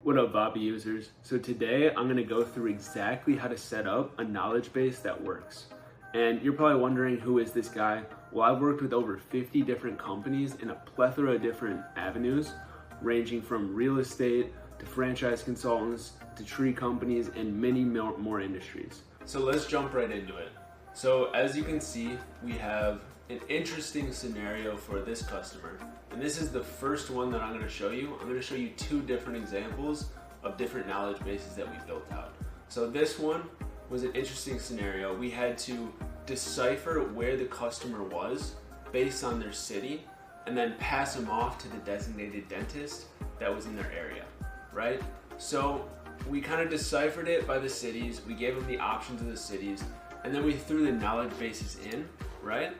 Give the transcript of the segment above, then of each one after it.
What up, Vapi users? So today I'm going to go through exactly how to set up a knowledge base that works. And you're probably wondering, who is this guy? Well, I've worked with over 50 different companies in a plethora of different avenues, ranging from real estate to franchise consultants to tree companies and many more industries. So let's jump right into it. So as you can see, we have an interesting scenario for this customer. And this is the first one that I'm going to show you. I'm going to show you two different examples of different knowledge bases that we built out. So this one was an interesting scenario. We had to decipher where the customer was based on their city and then pass them off to the designated dentist that was in their area, right? So we kind of deciphered it by the cities. We gave them the options of the cities, and then we threw the knowledge bases in, right?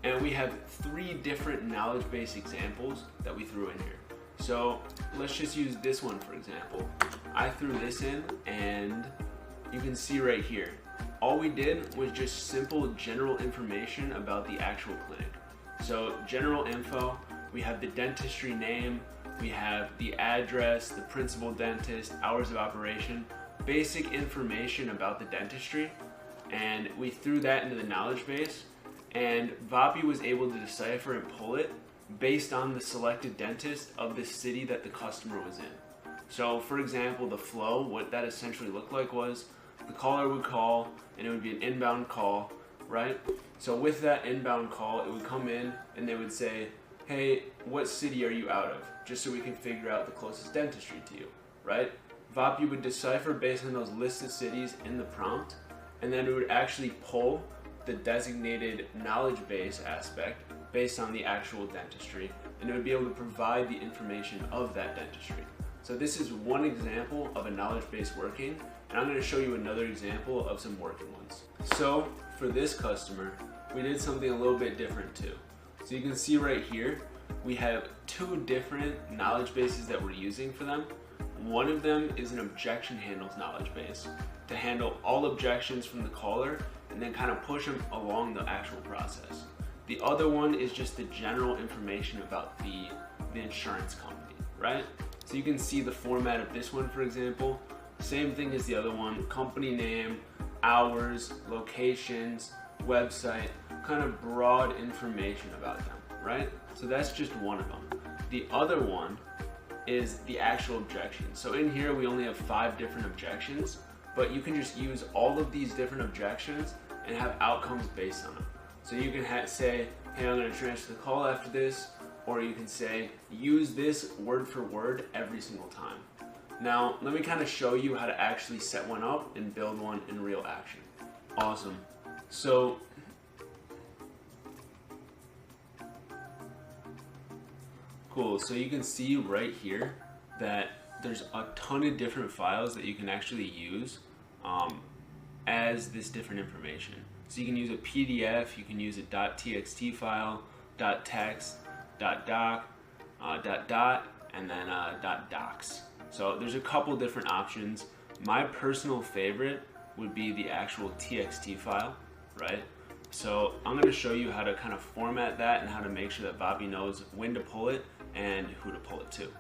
And we have three different knowledge base examples that we threw in here. So let's just use this one for example. I threw this in, and you can see right here, all we did was just simple general information about the actual clinic. So general info, we have the dentistry name, we have the address, the principal dentist, hours of operation, basic information about the dentistry, and we threw that into the knowledge base. And Vapi was able to decipher and pull it based on the selected dentist of the city that the customer was in. So for example, the flow, what that essentially looked like was the caller would call and it would be an inbound call, right? So with that inbound call, it would come in and they would say, hey, what city are you out of? Just so we can figure out the closest dentistry to you, right? Vapi would decipher based on those listed cities in the prompt, and then it would actually pull the designated knowledge base aspect based on the actual dentistry, and it would be able to provide the information of that dentistry. So this is one example of a knowledge base working, and I'm going to show you another example of some working ones. So for this customer, we did something a little bit different too. So you can see right here, we have two different knowledge bases that we're using for them. One of them is an objection handles knowledge base to handle all objections from the caller and then kind of push them along the actual process. The other one is just the general information about the insurance company, right? So you can see the format of this one, for example, same thing as the other one, company name, hours, locations, website, kind of broad information about them, right? So that's just one of them. The other one is the actual objection. So in here, we only have 5 different objections, but you can just use all of these different objections and have outcomes based on them. So you can say, hey, I'm going to transfer the call after this, or you can say, use this word for word every single time. Now, let me kind of show you how to actually set one up and build one in real action. Awesome. So, cool. So you can see right here that there's a ton of different files that you can actually use as this different information. So you can use a PDF, you can use a .txt file, .text, .doc, .dot, and then .docs. So there's a couple different options. My personal favorite would be the actual TXT file, right? So I'm going to show you how to kind of format that and how to make sure that Vapi knows when to pull it and who to pull it to.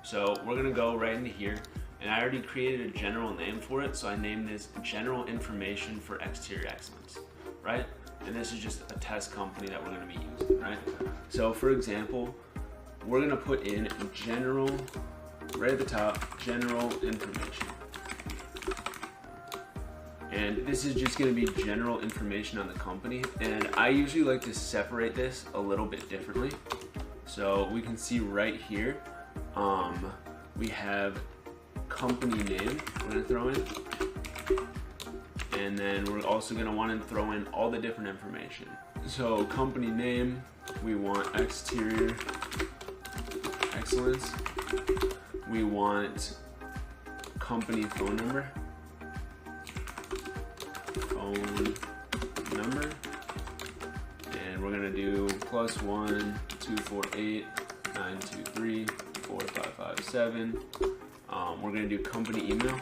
So we're going to go right into here, and I already created a general name for it, so I named this General Information for Exterior Excellence, right? And this is just a test company that we're going to be using, right? So for example, we're going to put in general, right at the top, general information. And this is just going to be general information on the company, and I usually like to separate this a little bit differently. So we can see right here, we have company name we're going to throw in, and then we're also going to want to throw in all the different information. So company name, we want exterior excellence, we want company phone number, and we're going to do +1 248 923 4557. We're going to do company email,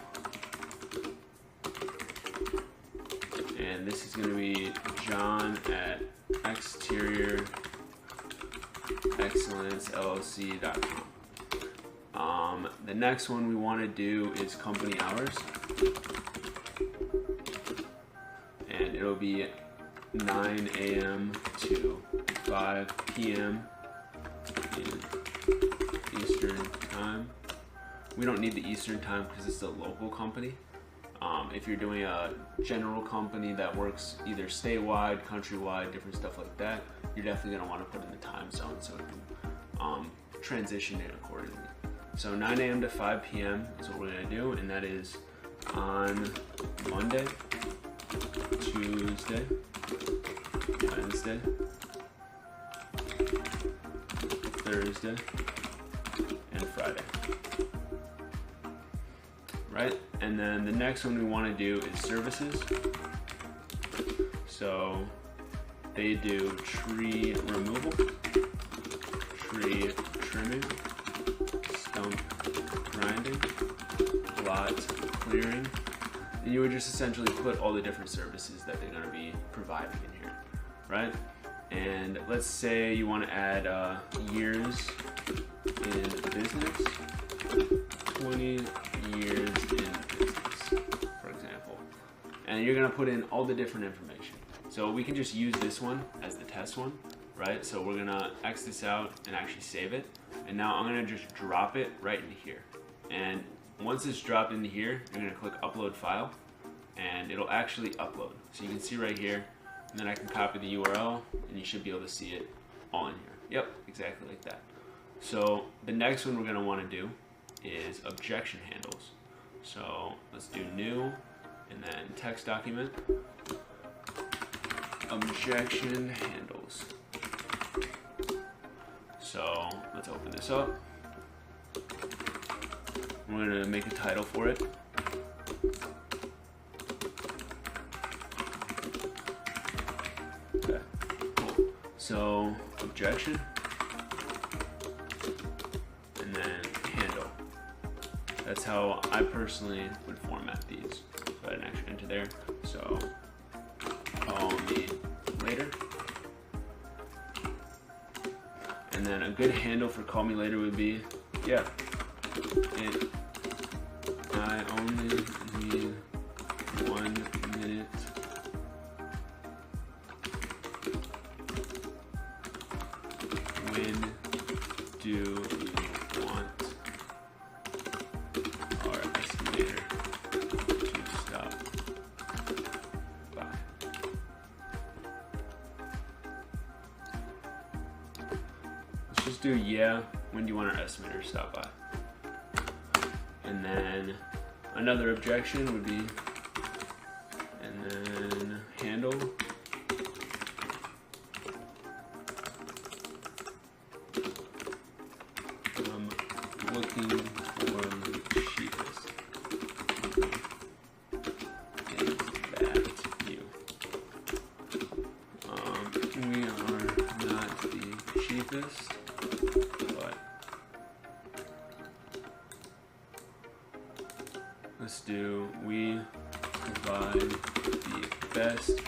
and this is going to be john@exteriorexcellencellc.com. The next one we want to do is company hours. And it'll be 9 a.m. to 5 p.m. in Eastern time. We don't need the Eastern time because it's a local company. If you're doing a general company that works either statewide, countrywide, different stuff like that, you're definitely going to want to put in the time zone so it can transition it accordingly. So 9 a.m. to 5 p.m. is what we're going to do, and that is on Monday, Tuesday, Wednesday, Thursday, and Friday. Right? And then the next one we want to do is services. So they do tree removal, tree trimming, stump grinding, lot clearing. And you would just essentially put all the different services that they're going to be providing in here, right? And let's say you want to add years in business, 20 years in business, for example. And you're going to put in all the different information. So we can just use this one as the test one, right? So we're going to X this out and actually save it. And now I'm going to just drop it right into here. And once it's dropped into here, you're going to click upload file and it'll actually upload. So you can see right here, and then I can copy the URL and you should be able to see it all in here. Yep, exactly like that. So the next one we're going to want to do is objection handles. So let's do new and then text document, objection handles. So let's open this up. We're going to make a title for it. Okay, cool. So objection and then handle. That's how I personally would format these. So I didn't actually enter there. So call me later. And then a good handle for call me later would be, yeah, I only need 1 minute. When do you want our estimator to stop by? Let's just do yeah, when do you want our estimator to stop by? And then another objection would be, and then handle. I'm looking for the cheapest. Is that you? We are not the cheapest, but let's do, we provide the best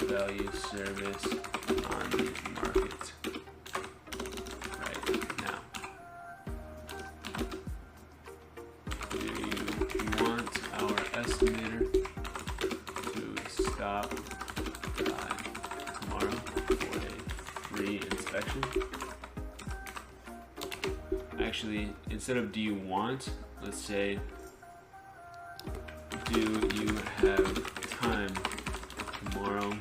value service on the market right now. Do you want our estimator to stop by tomorrow for a free inspection? Actually, instead of do you want, let's say, do you have time tomorrow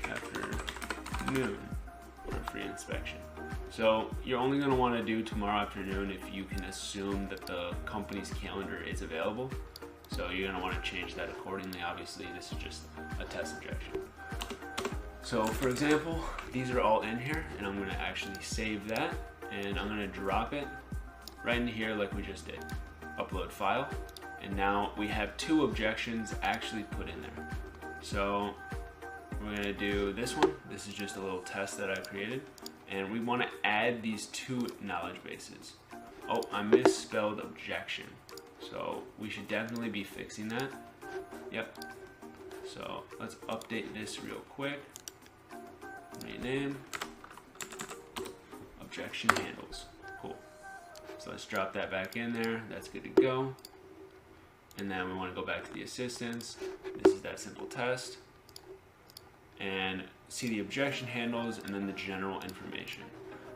afternoon for a free inspection? So you're only going to want to do tomorrow afternoon if you can assume that the company's calendar is available. So you're going to want to change that accordingly. Obviously, this is just a test objection. So for example, these are all in here, and I'm going to actually save that, and I'm going to drop it right in here like we just did. Upload file, and now we have 2 objections actually put in there. So we're going to do this one. This is just a little test that I created, and we want to add these 2 knowledge bases. Oh, I misspelled objection, so we should definitely be fixing that. Yep. So let's update this real quick. Rename objection handles. Cool. So So let's drop that back in there. That's good to go. And then we want to go back to the assistance. This is that simple test. And see the objection handles and then the general information.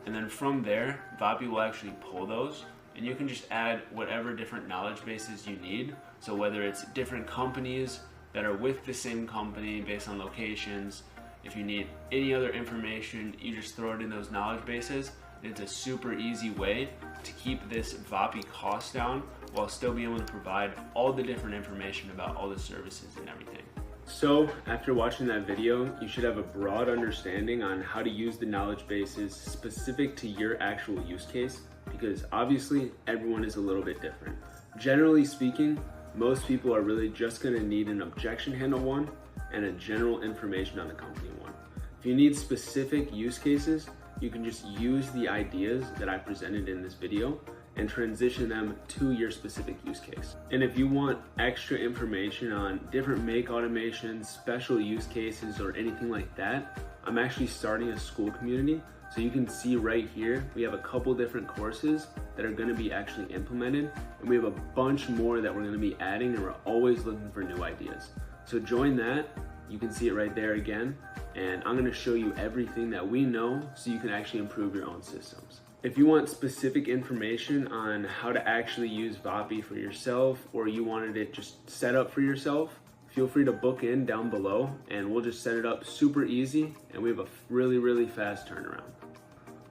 And then from there, Vapi will actually pull those, and you can just add whatever different knowledge bases you need. So whether it's different companies that are with the same company based on locations, if you need any other information, you just throw it in those knowledge bases. It's a super easy way to keep this Vapi cost down while still being able to provide all the different information about all the services and everything. So after watching that video, you should have a broad understanding on how to use the knowledge bases specific to your actual use case, because obviously everyone is a little bit different. Generally speaking, most people are really just going to need an objection handle one and a general information on the company one. If you need specific use cases, you can just use the ideas that I presented in this video and transition them to your specific use case. And if you want extra information on different make automations, special use cases, or anything like that, I'm actually starting a school community. So you can see right here, we have a couple different courses that are gonna be actually implemented, and we have a bunch more that we're gonna be adding, and we're always looking for new ideas. So join that. You can see it right there again, and I'm gonna show you everything that we know so you can actually improve your own systems. If you want specific information on how to actually use Vapi for yourself, or you wanted it just set up for yourself, feel free to book in down below and we'll just set it up super easy, and we have a really fast turnaround.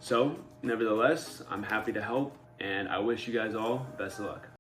So nevertheless, I'm happy to help, and I wish you guys all best of luck.